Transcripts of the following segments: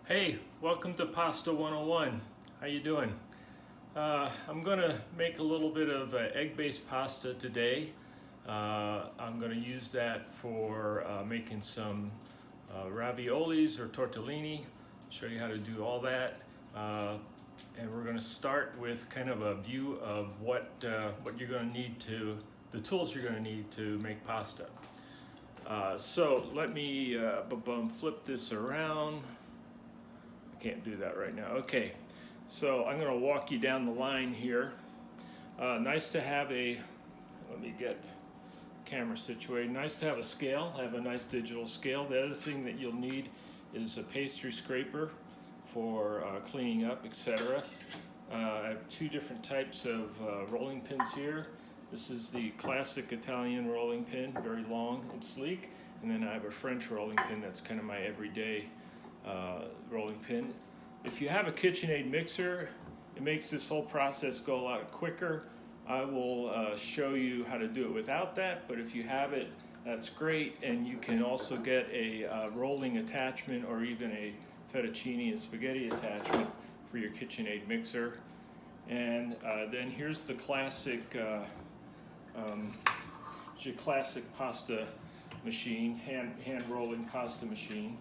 Hey, welcome to Pasta 101. How you doing? I'm gonna make a little bit of egg-based pasta today. I'm gonna use that for making some raviolis or tortellini. I'll show you how to do all that. And we're gonna start with kind of a view of what you're gonna need the tools you're gonna need to make pasta. So let me flip this around. Can't do that right now. Okay, so I'm going to walk you down the line here. Nice to have let me get camera situated. Nice to have a scale, have a nice digital scale. The other thing that you'll need is a pastry scraper for cleaning up, etc. I have two different types of rolling pins here. This is the classic Italian rolling pin, very long and sleek. And then I have a French rolling pin that's kind of my everyday rolling pin. If you have a KitchenAid mixer, it makes this whole process go a lot quicker. I will show you how to do it without that, but if you have it, that's great. And you can also get a rolling attachment or even a fettuccine and spaghetti attachment for your KitchenAid mixer. And then here's the classic pasta machine, hand rolling pasta machine.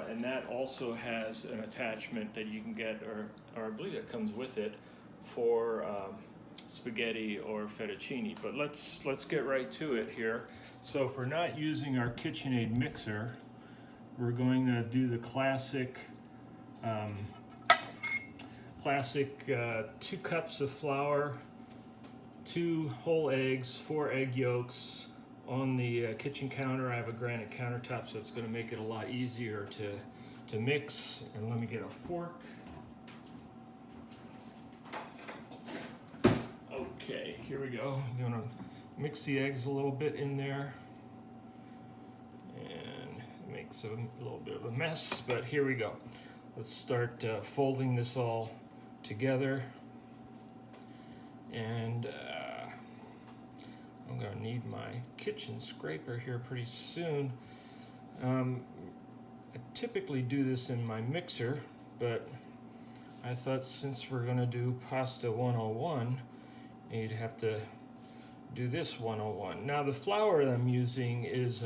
And that also has an attachment that you can get, or I believe it comes with it, for spaghetti or fettuccine. But let's get right to it here. So if we're not using our KitchenAid mixer, we're going to do the classic 2 cups of flour, 2 whole eggs, 4 egg yolks. On the kitchen counter, I have a granite countertop, so it's going to make it a lot easier to mix. And let me get a fork. Okay, here we go. I'm going to mix the eggs a little bit in there. And it makes a little bit of a mess, but here we go. Let's start folding this all together. And I'm going to need my kitchen scraper here pretty soon. I typically do this in my mixer, but I thought since we're going to do Pasta 101, you'd have to do this 101. Now the flour that I'm using is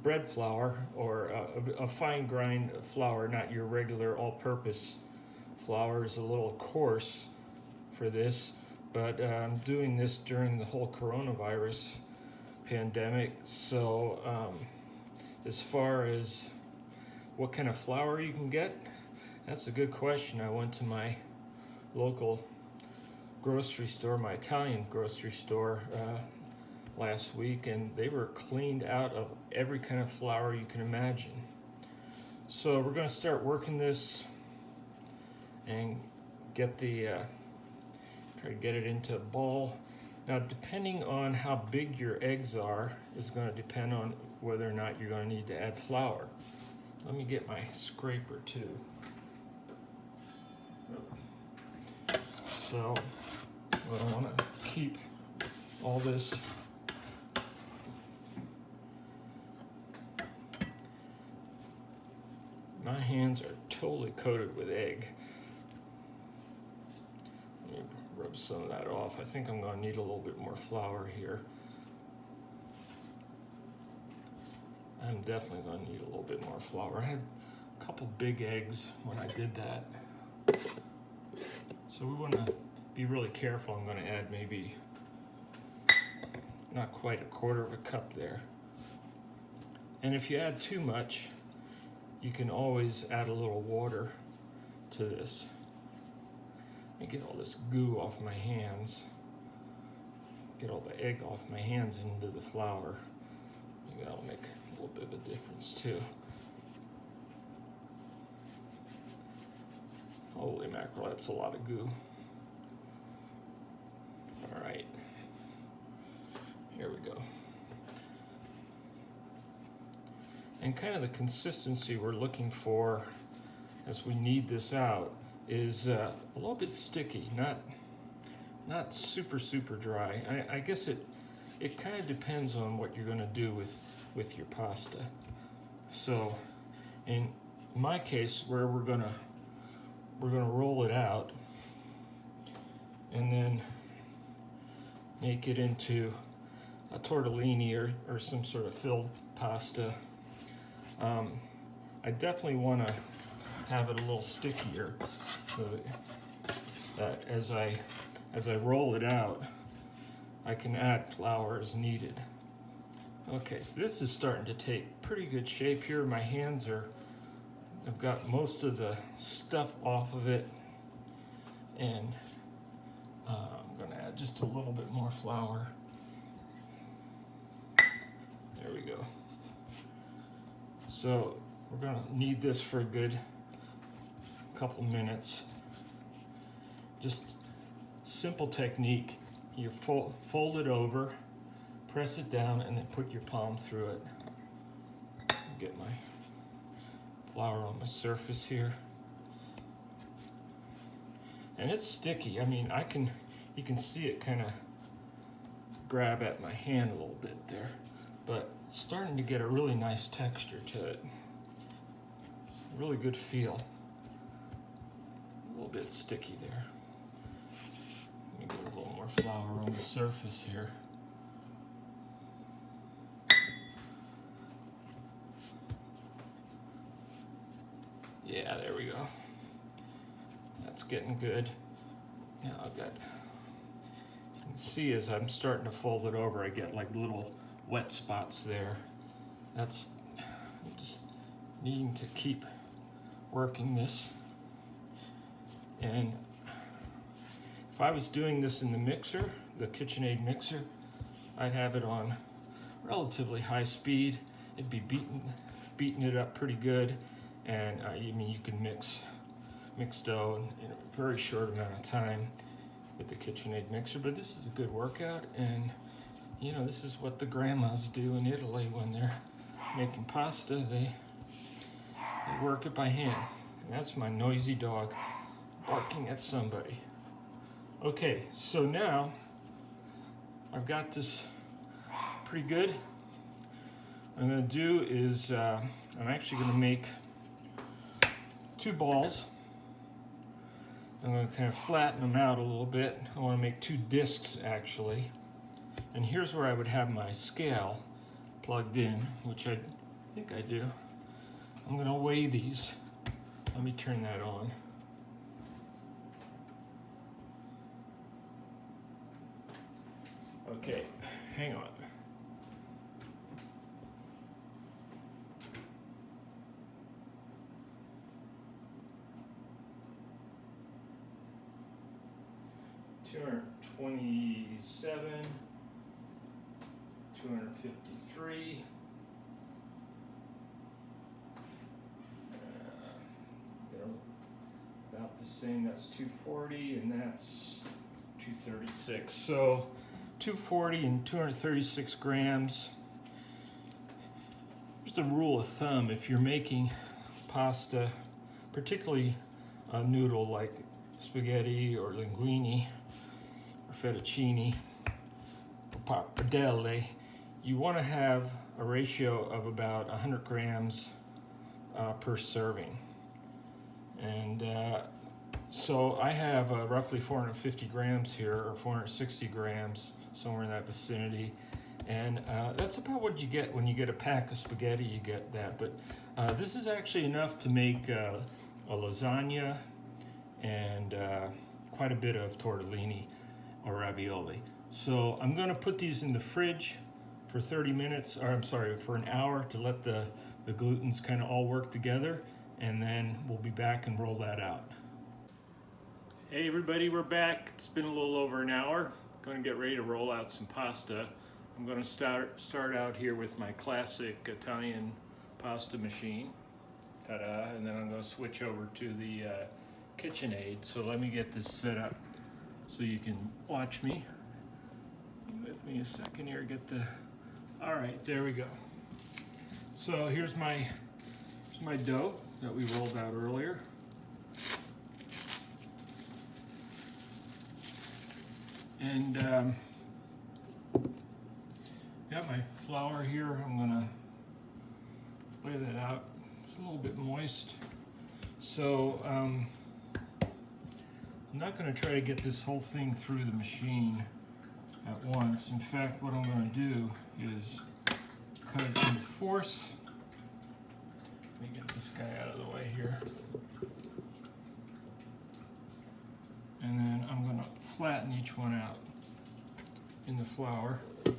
bread flour, or a fine grind flour, not your regular all-purpose flour. Is a little coarse for this. But I'm doing this during the whole coronavirus pandemic. So as far as what kind of flour you can get, that's a good question. I went to my local grocery store, my Italian grocery store, last week, and they were cleaned out of every kind of flour you can imagine. So we're going to start working this and get try to get it into a ball. Now, depending on how big your eggs are is going to depend on whether or not you're going to need to add flour. Let me get my scraper too. So I want to keep all this my hands are totally coated with egg. Rub some of that off. I think I'm going to need a little bit more flour here. I'm definitely going to need a little bit more flour. I had a couple big eggs when I did that. So we want to be really careful. I'm going to add maybe not quite a 1/4 of a cup there. And if you add too much, you can always add a little water to this. Let me get all this goo off my hands. Get all the egg off my hands into the flour. Maybe that'll make a little bit of a difference too. Holy mackerel, that's a lot of goo. All right, here we go. And kind of the consistency we're looking for as we knead this out is a little bit sticky, not super dry. I guess it kind of depends on what you're going to do with your pasta. So, and in my case, where we're gonna roll it out and then make it into a tortellini or some sort of filled pasta. I definitely want to have it a little stickier so that as I roll it out, I can add flour as needed. Okay, so this is starting to take pretty good shape here. My hands I've got most of the stuff off of it, and I'm going to add just a little bit more flour. There we go. So we're going to need this for a good couple minutes. Just simple technique. You fold it over, press it down, and then put your palm through it. Get my flour on my surface here. And it's sticky. I mean, you can see it kind of grab at my hand a little bit there, but it's starting to get a really nice texture to it. Really good feel. A little bit sticky there. Let me get a little more flour on the surface here. Yeah, there we go. That's getting good. Now I've got, you can see as I'm starting to fold it over, I get like little wet spots there. I'm just needing to keep working this. And if I was doing this in the mixer, the KitchenAid mixer, I'd have it on relatively high speed. It'd be beating it up pretty good. And I mean, you can mix dough in a very short amount of time with the KitchenAid mixer, but this is a good workout, and you know, this is what the grandmas do in Italy when they're making pasta. They work it by hand. And that's my noisy dog barking at somebody. Okay, so now I've got this pretty good. What I'm going to do is I'm actually going to make 2 balls. I'm going to kind of flatten them out a little bit. I want to make 2 discs actually. And here's where I would have my scale plugged in, which I think I do. I'm going to weigh these. Let me turn that on. Okay, hang on. $227, 253, about the same. That's 240, and that's 236. So 240 and 236 grams. Here's the rule of thumb: if you're making pasta, particularly a noodle like spaghetti or linguine or fettuccine or pappardelle, you want to have a ratio of about 100 grams per serving. And so I have roughly 450 grams here, or 460 grams, somewhere in that vicinity. And that's about what you get when you get a pack of spaghetti. You get that, but this is actually enough to make a lasagna and quite a bit of tortellini or ravioli. So I'm going to put these in the fridge for 30 minutes, or I'm sorry, for an hour, to let the glutens kind of all work together, and then we'll be back and roll that out. Hey everybody, we're back. It's been a little over an hour. Going to get ready to roll out some pasta. I'm going to start out here with my classic Italian pasta machine. Ta-da! And then I'm going to switch over to the KitchenAid. So let me get this set up so you can watch me. Be with me a second here. All right, there we go. So here's my dough that we rolled out earlier. And got my flour here. I'm gonna lay that out It's a little bit moist. So I'm not going to try to get this whole thing through the machine at once. In fact, what I'm going to do is cut it into fourths. Let me get this guy out of the way here. And then I'm going to flatten each one out in the flour. Like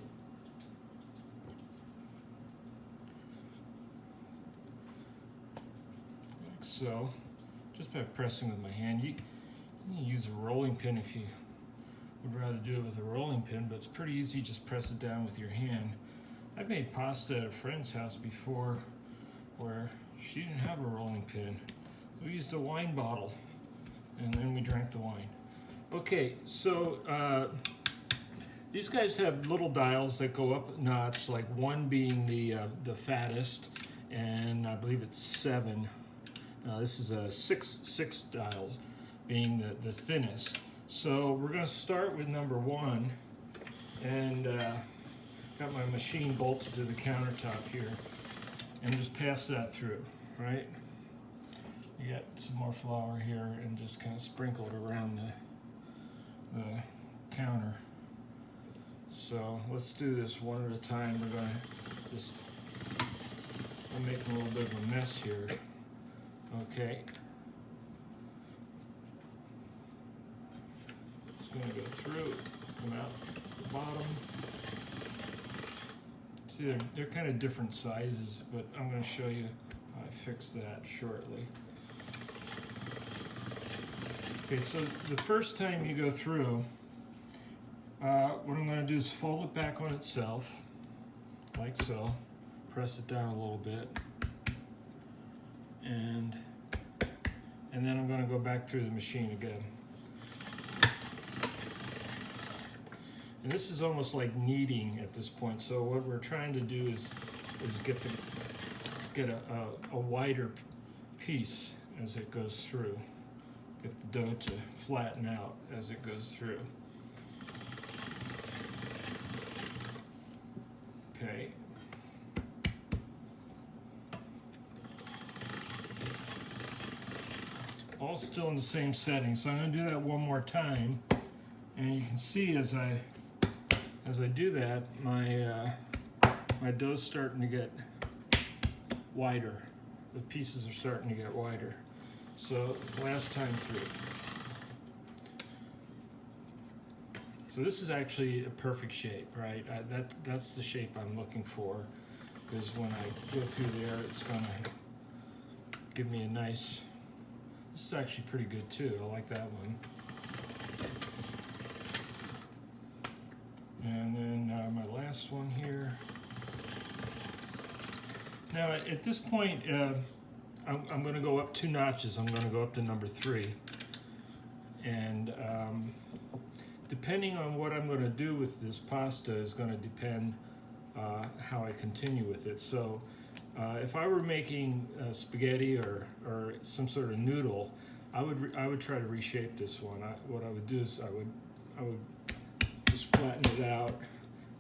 so. Just by pressing with my hand. You can use a rolling pin if you would rather do it with a rolling pin, but it's pretty easy. Just press it down with your hand. I've made pasta at a friend's house before where she didn't have a rolling pin. We used a wine bottle and then we drank the wine. Okay, so these guys have little dials that go up a notch, like one being the fattest, and I believe it's 7. This is a six dials being the thinnest. So we're going to start with number 1, and got my machine bolted to the countertop here, and just pass that through, right? You got some more flour here and just kind of sprinkle it around the counter. So let's do this one at a time. We're going to just make a little bit of a mess here. Okay. It's going to go through, come out the bottom. See, they're kind of different sizes, but I'm going to show you how I fix that shortly. Okay, so the first time you go through, what I'm going to do is fold it back on itself, like so. Press it down a little bit, and then I'm going to go back through the machine again. And this is almost like kneading at this point. So what we're trying to do is get a wider piece as it goes through. Get the dough to flatten out as it goes through. Okay. All still in the same setting, so I'm going to do that one more time, and you can see as I do that, my dough's starting to get wider. The pieces are starting to get wider. So last time through. So this is actually a perfect shape, right? That's the shape I'm looking for, because when I go through there, it's going to give me a nice. This is actually pretty good too. I like that one. And then my last one here. Now at this point, I'm going to go up 2 notches. I'm going to go up to number 3. And depending on what I'm going to do with this pasta is going to depend how I continue with it. So if I were making spaghetti or some sort of noodle, I would try to reshape this one. What I would do is I would just flatten it out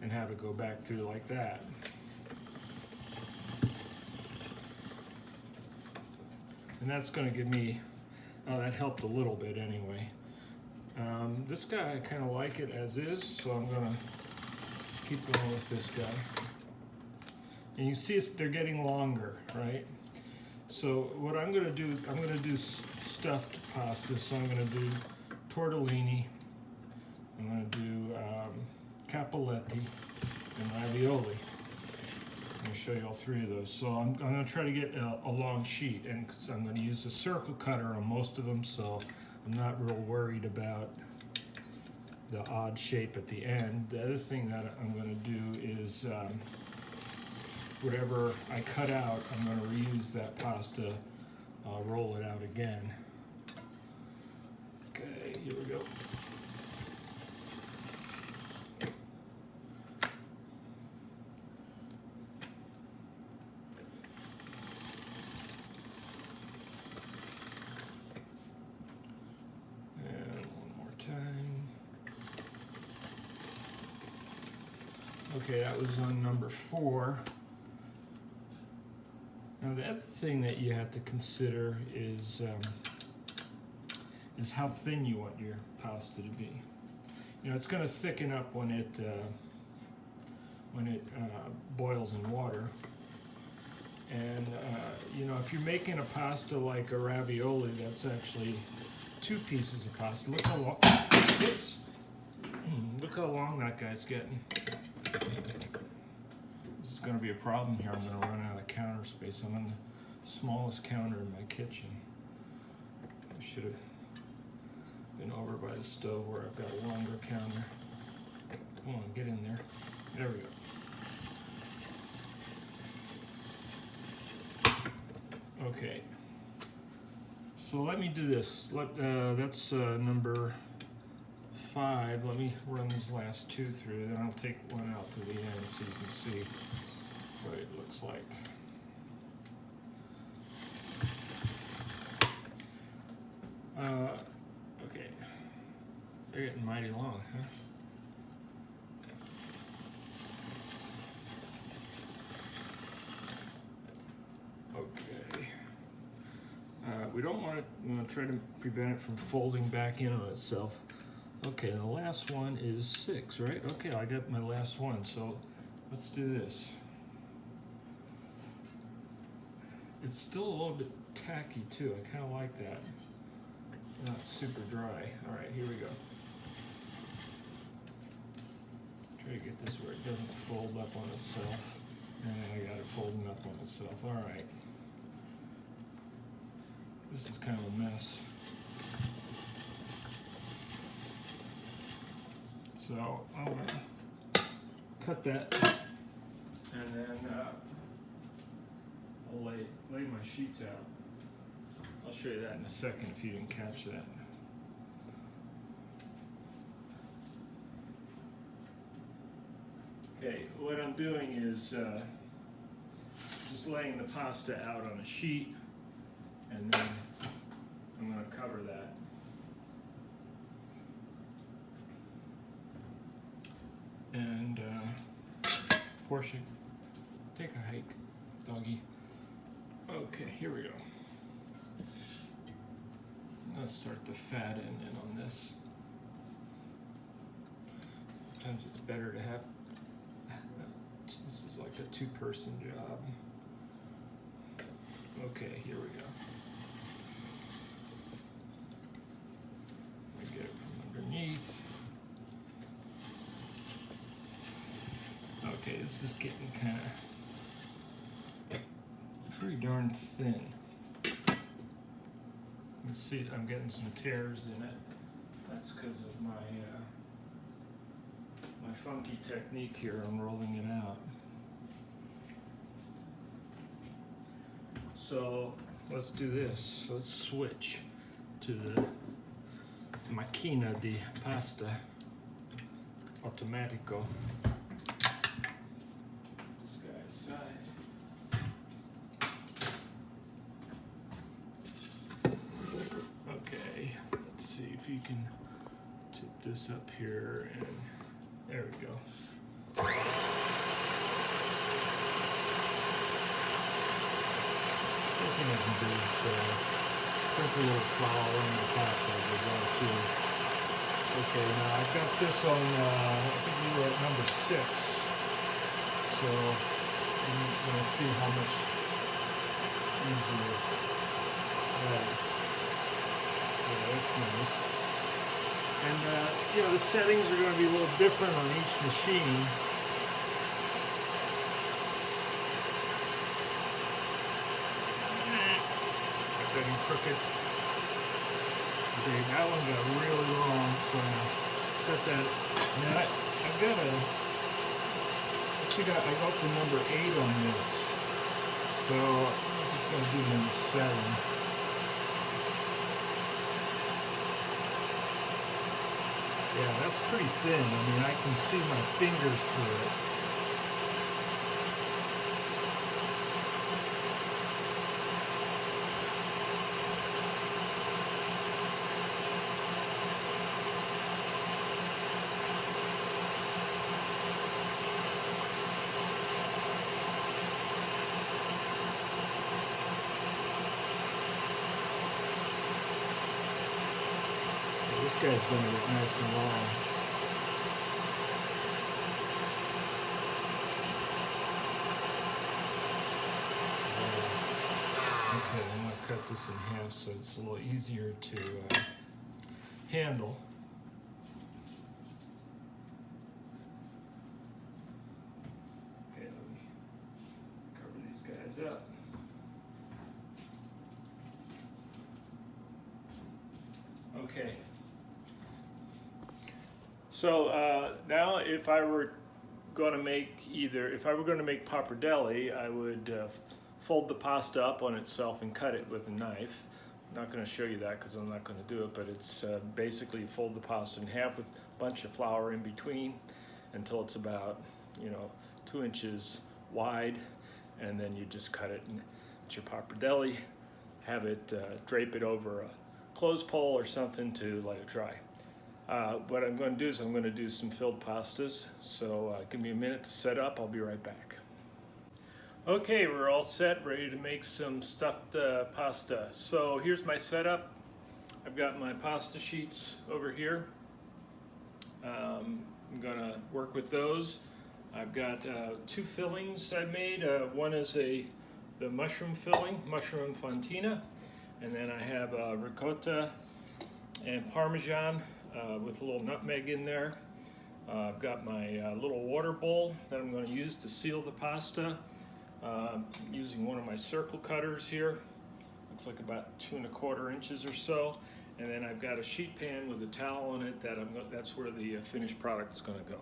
and have it go back through like that. And that's going to give me, that helped a little bit anyway. This guy, I kind of like it as is, so I'm going to keep going with this guy. And you see they're getting longer, right? So what I'm going to do, I'm going to do stuffed pasta. So I'm going to do tortellini, I'm going to do cappelletti, and ravioli. I'm going to show you all 3 of those. So I'm going to try to get a long sheet, and I'm going to use a circle cutter on most of them, so I'm not real worried about the odd shape at the end. The other thing that I'm going to do is whatever I cut out, I'm going to reuse that pasta, roll it out again. Okay, here we go. And one more time. Okay, that was on number 4. Now the other thing that you have to consider is how thin you want your pasta to be. You know, it's going to thicken up when it boils in water. And you know, if you're making a pasta like a ravioli, that's actually 2 pieces of pasta. Look how long. Oops. Look how long that guy's getting. This is going to be a problem here. I'm going to run out of counter space. I'm on the smallest counter in my kitchen. I should have been over by the stove where I've got a longer counter. Come on, get in there. There we go. Okay. So let me do this. That's number 5. Let me run these last 2 through, then I'll take one out to the end so you can see what it looks like. Okay, they're getting mighty long, huh? Okay. We don't want to try to prevent it from folding back in on itself. Okay, the last one is 6, right? Okay, I got my last one, so let's do this. It's still a little bit tacky too. I kind of like that. Not super dry. All right, here we go. Try to get this where it doesn't fold up on itself. And I got it folding up on itself. All right. This is kind of a mess. So I'm gonna cut that, and then I'll lay my sheets out. I'll show you that in a second if you didn't catch that. Okay, what I'm doing is just laying the pasta out on a sheet, and then I'm going to cover that. And Portia, take a hike, doggy. Okay, here we go. Let's start the fat end in on this. Sometimes it's better to have, this is like a 2-person job. Okay, here we go. I get it from underneath. Okay, this is getting kind of pretty darn thin. You can see I'm getting some tears in it. That's because of my my funky technique here on rolling it out. So let's do this. Let's switch to the macchina di pasta automatico. This guy's side. Okay, let's see if you can tip this up here, and there we go. One thing I can do is sprinkle a little flour on the pasta as I go too. Okay, now I've got this on, I think we were at number 6. So you're going to see how much easier that is. Yeah, that's nice. And you know, the settings are going to be a little different on each machine. Getting crooked. Okay, that one got really long, so cut that. Now I've got a. I got the number 8 on this, so I'm just going to do number 7. Yeah, that's pretty thin. I mean, I can see my fingers through it. guy's going to get nice and long. Okay, I'm going to cut this in half so it's a little easier to handle. Okay, let me cover these guys up. Okay. So now if I were going to make pappardelle, I would fold the pasta up on itself and cut it with a knife. I'm not going to show you that because I'm not going to do it, but it's basically fold the pasta in half with a bunch of flour in between until it's about 2 inches wide, and then you just cut it and it's your pappardelle. Have it drape it over a clothes pole or something to let it dry. What I'm going to do is I'm going to do some filled pastas, so give me a minute to set up. I'll be right back. Okay, we're all set, ready to make some stuffed pasta. So here's my setup. I've got my pasta sheets over here. I'm going to work with those. I've got 2 fillings I made. One is the mushroom filling, mushroom fontina, and then I have ricotta and Parmesan with a little nutmeg in there. I've got my little water bowl that I'm going to use to seal the pasta. Using one of my circle cutters here. Looks like about 2 1/4 inches or so. And then I've got a sheet pan with a towel on it that's where the finished product is going to go.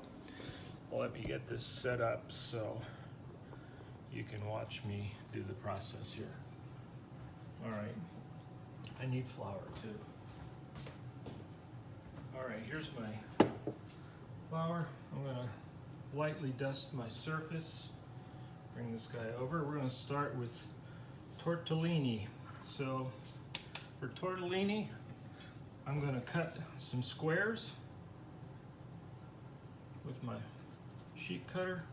Well, let me get this set up so you can watch me do the process here. All right, I need flour too. All right, here's my flour. I'm gonna lightly dust my surface. Bring this guy over. We're gonna start with tortellini. So for tortellini, I'm gonna cut some squares with my sheet cutter,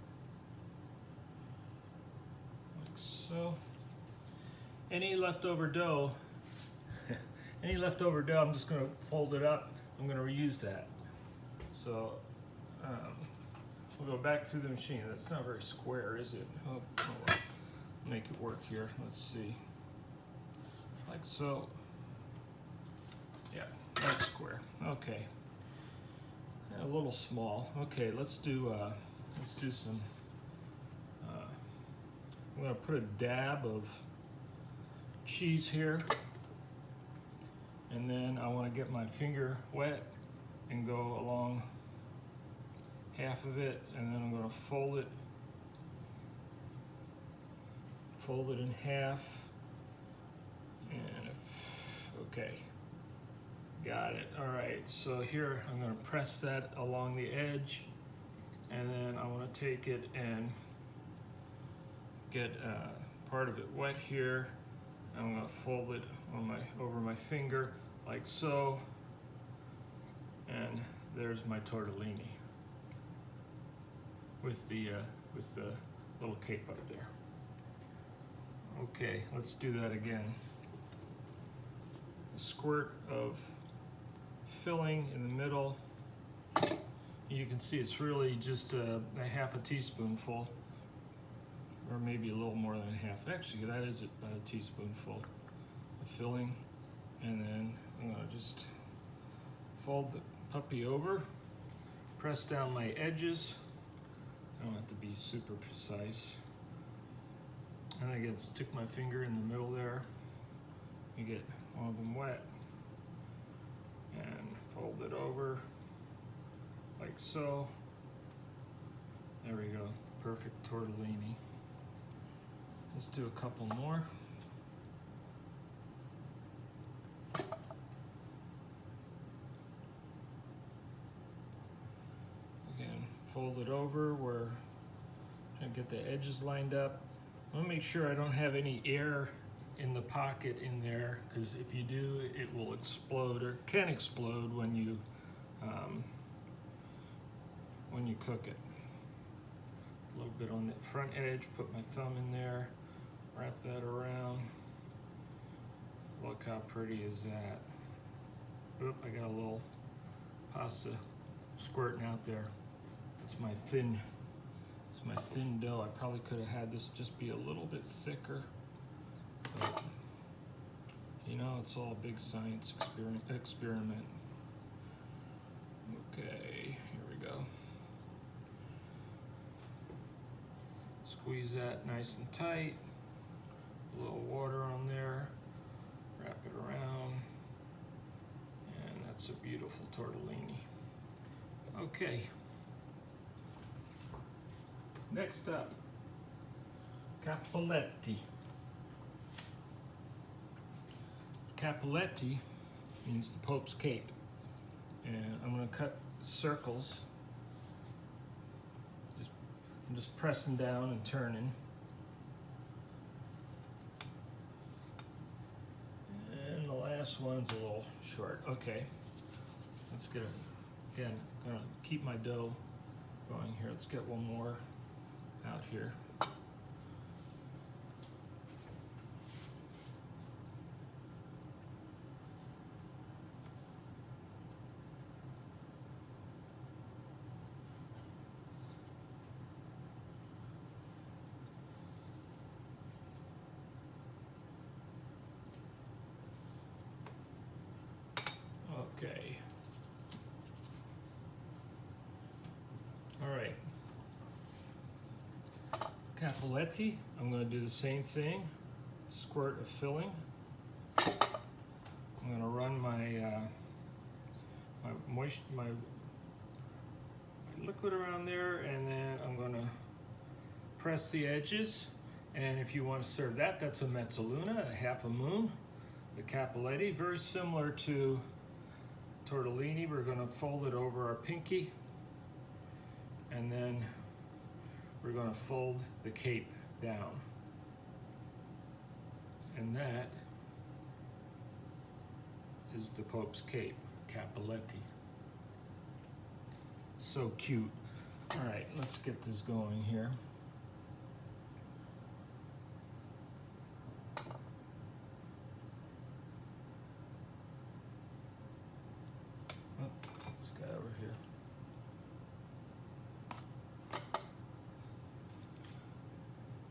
like so. Any leftover dough, I'm just gonna fold it up. I'm gonna reuse that. So we'll go back through the machine. That's not very square, is it? Oh, well, make it work here. Let's see. Like so. Yeah, that's square. Okay. A little small. Okay, let's do some. I'm gonna put a dab of cheese here, and then I want to get my finger wet and go along half of it, and then I'm going to fold it in half, and okay, got it. All right, so here I'm going to press that along the edge, and then I want to take it and get part of it wet here. I'm going to fold it on over my finger like so, and there's my tortellini with the little cape up there. Okay, let's do that again. A squirt of filling in the middle. You can see it's really just a half a teaspoonful, or maybe a little more than half. Actually, that is about a teaspoonful of filling. And then I'm gonna just fold the puppy over, press down my edges. I don't have to be super precise. And again, stick my finger in the middle there. You get one of them wet. And fold it over like so. There we go, perfect tortellini. Let's do a couple more. Again, fold it over where I get the edges lined up. I want to make sure I don't have any air in the pocket in there, because if you do, it will explode, or can explode when you cook it. A little bit on the front edge, put my thumb in there, wrap that around. Look how pretty is that. Oop, I got a little pasta squirting out there. It's my thin dough. I probably could have had this just be a little bit thicker, but you know, it's all a big science experiment. Okay, here we go. Squeeze that nice and tight. A little water on there. Wrap it around. And that's a beautiful tortellini. Okay. Next up, capelletti. Capelletti means the Pope's Cape. And I'm going to cut circles. I'm just pressing down and turning. And the last one's a little short. Okay. Let's get it. Again, I'm going to keep my dough going here. Let's get one more out here. Okay. All right. Capelletti, I'm going to do the same thing. Squirt of filling. I'm going to run my my liquid around there, and then I'm going to press the edges. And if you want to serve that, that's a mezzaluna, a half a moon. The capelletti, very similar to tortellini. We're going to fold it over our pinky, and then we're going to fold the cape down. And that is the Pope's Cape, capelletti. So cute. All right, let's get this going here. This guy over here.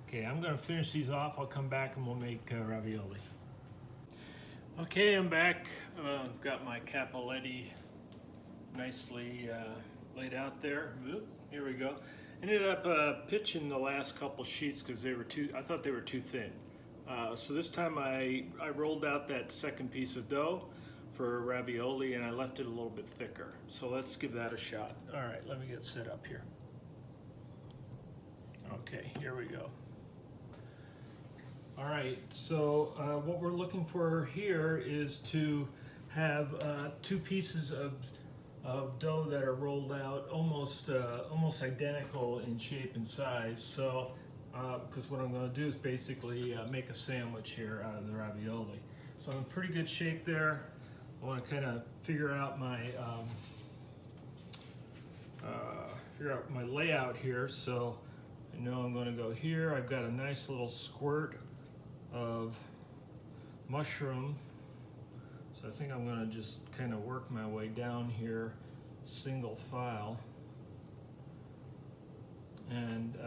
Okay, I'm going to finish these off. I'll come back and we'll make ravioli. Okay, I'm back. Got my capelletti nicely laid out there. Oop, here we go. Ended up pitching the last couple sheets because I thought they were too thin. So this time I rolled out that second piece of dough for ravioli, and I left it a little bit thicker. So let's give that a shot. All right, let me get set up here. Okay, here we go. All right, so what we're looking for here is to have two pieces of dough that are rolled out almost identical in shape and size. So, because what I'm going to do is basically make a sandwich here out of the ravioli. So I'm in pretty good shape there. I want to kind of figure out my layout here. So I know I'm going to go here. I've got a nice little squirt of mushroom. So I think I'm going to just kind of work my way down here, single file, and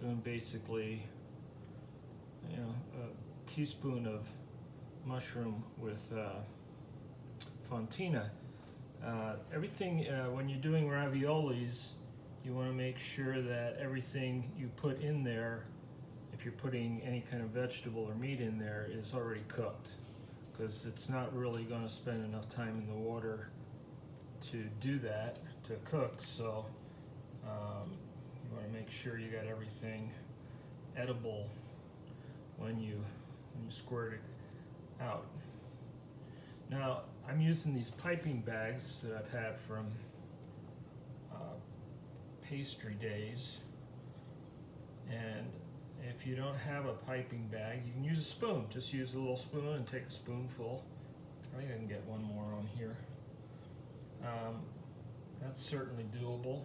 doing basically, you know, a teaspoon of mushroom with fontina. Everything, when you're doing raviolis, you want to make sure that everything you put in there, if you're putting any kind of vegetable or meat in there, is already cooked, because it's not really going to spend enough time in the water to do that, to cook. So you want to make sure you got everything edible when you squirt it out. Now I'm using these piping bags that I've had from pastry days, and if you don't have a piping bag, you can use a spoon. Just use a little spoon and take a spoonful. I think I can get one more on here. That's certainly doable.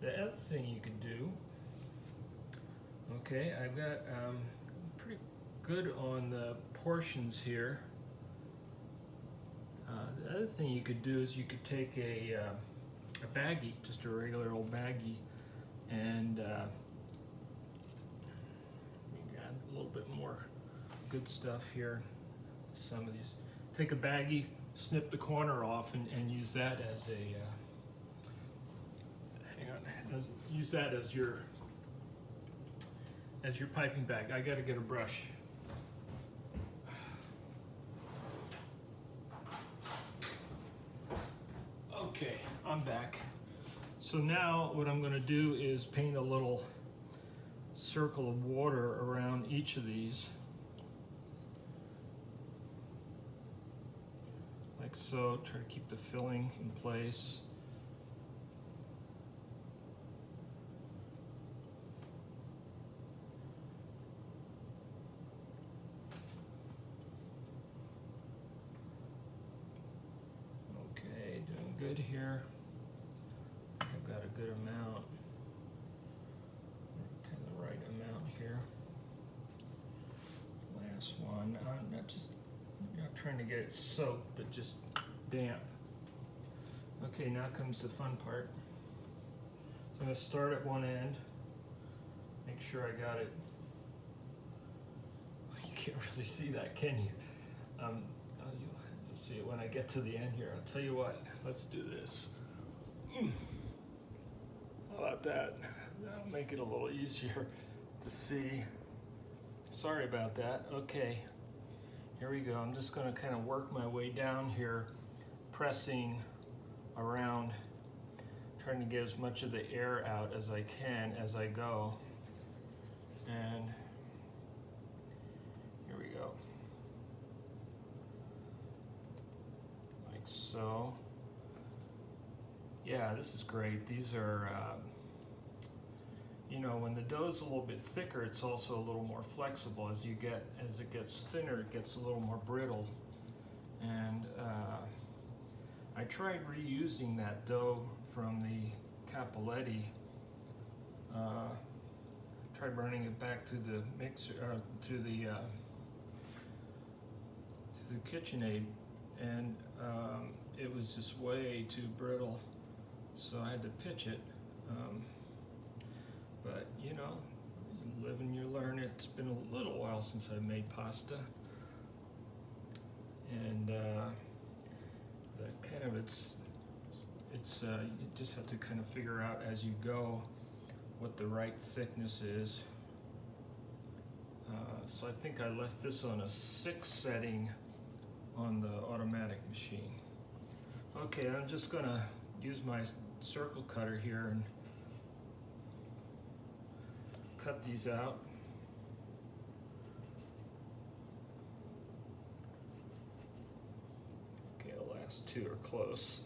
The other thing you could do, okay, I've got pretty good on the portions here. The other thing you could do is you could take a baggie, just a regular old baggie, and you add a little bit more good stuff here. Some of these. Take a baggie, snip the corner off, and use that as a use that as your piping bag. I gotta get a brush. Okay, I'm back. So now what I'm gonna do is paint a little circle of water around each of these. Like so, try to keep the filling in place. Okay, doing good here. I've got a good amount, kind of the right amount here. Last one, I'm not trying to get it soaked, but just damp. Okay, now comes the fun part. So I'm going to start at one end, make sure I got it. You can't really see that, can you? You'll have to see it when I get to the end here. I'll tell you what, let's do this. How about that? That'll make it a little easier to see. Sorry about that. Okay, here we go. I'm just going to kind of work my way down here, pressing around, trying to get as much of the air out as I can as I go. And here we go. Like so. Yeah, this is great. These are, you know, when the dough's a little bit thicker, it's also a little more flexible. As it gets thinner, it gets a little more brittle. And I tried reusing that dough from the Cappelletti. Tried running it back to the mixer, to the KitchenAid, and it was just way too brittle. So I had to pitch it. But you know, you live and you learn. It's been a little while since I made pasta, and you just have to kind of figure out as you go what the right thickness is. So I think I left this on a 6 setting on the automatic machine. Okay, I'm just gonna use my circle cutter here and cut these out. Okay, the last two are close.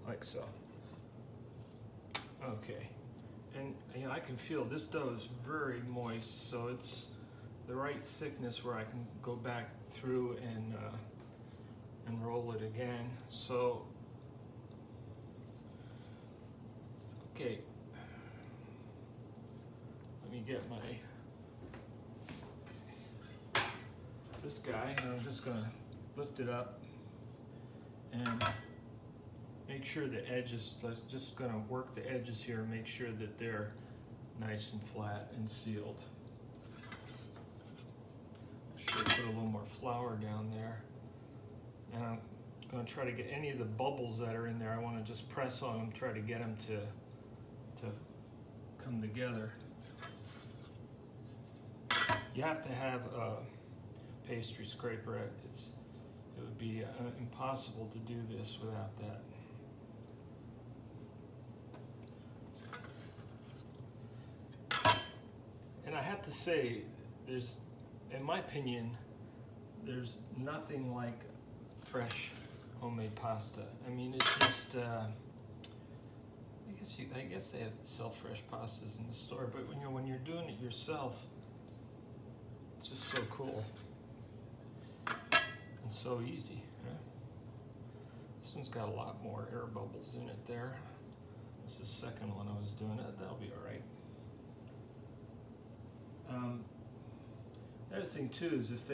Like so. Okay, and you know, I can feel this dough is very moist, so it's the right thickness where I can go back through and roll it again. So, okay, let me get this guy, and I'm just gonna lift it up and make sure the edges, just gonna work the edges here, make sure that they're nice and flat and sealed. Should put a little more flour down there. And I'm gonna try to get any of the bubbles that are in there, I wanna just press on them, try to get them to come together. You have to have a pastry scraper. It would be impossible to do this without that. And I have to say, in my opinion, there's nothing like fresh homemade pasta. I mean, it's just, I guess they sell fresh pastas in the store, but when you're doing it yourself, it's just so cool and so easy. Huh? This one's got a lot more air bubbles in it there. This is the second one I was doing it. That'll be all right. The other thing too is if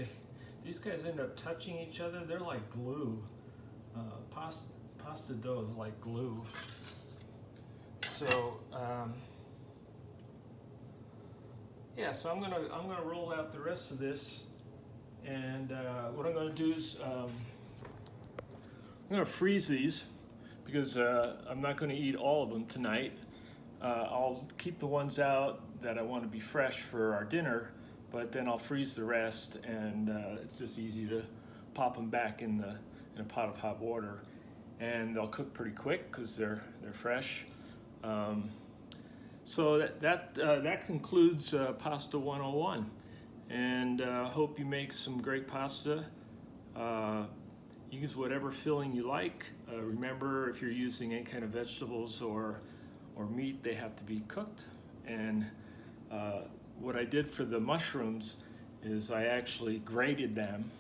these guys end up touching each other. They're like glue. Pasta dough is like glue. So yeah, so I'm gonna roll out the rest of this, and what I'm gonna do is I'm gonna freeze these because I'm not gonna eat all of them tonight. I'll keep the ones out that I want to be fresh for our dinner, but then I'll freeze the rest, and it's just easy to pop them back in a pot of hot water, and they'll cook pretty quick because they're fresh. So that concludes Pasta 101, and hope you make some great pasta. Use whatever filling you like. Remember, if you're using any kind of vegetables or meat, they have to be cooked. And what I did for the mushrooms is I actually grated them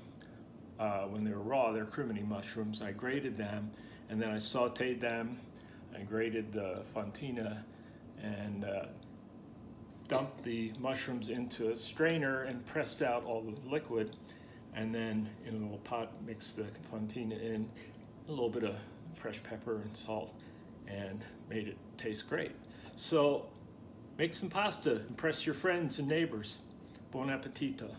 when they were raw. They're crimini mushrooms. I grated them, and then I sauteed them. I grated the fontina and dumped the mushrooms into a strainer and pressed out all the liquid, and then in a little pot mixed the fontina in, a little bit of fresh pepper and salt, and made it taste great. So make some pasta, impress your friends and neighbors. Buon appetito.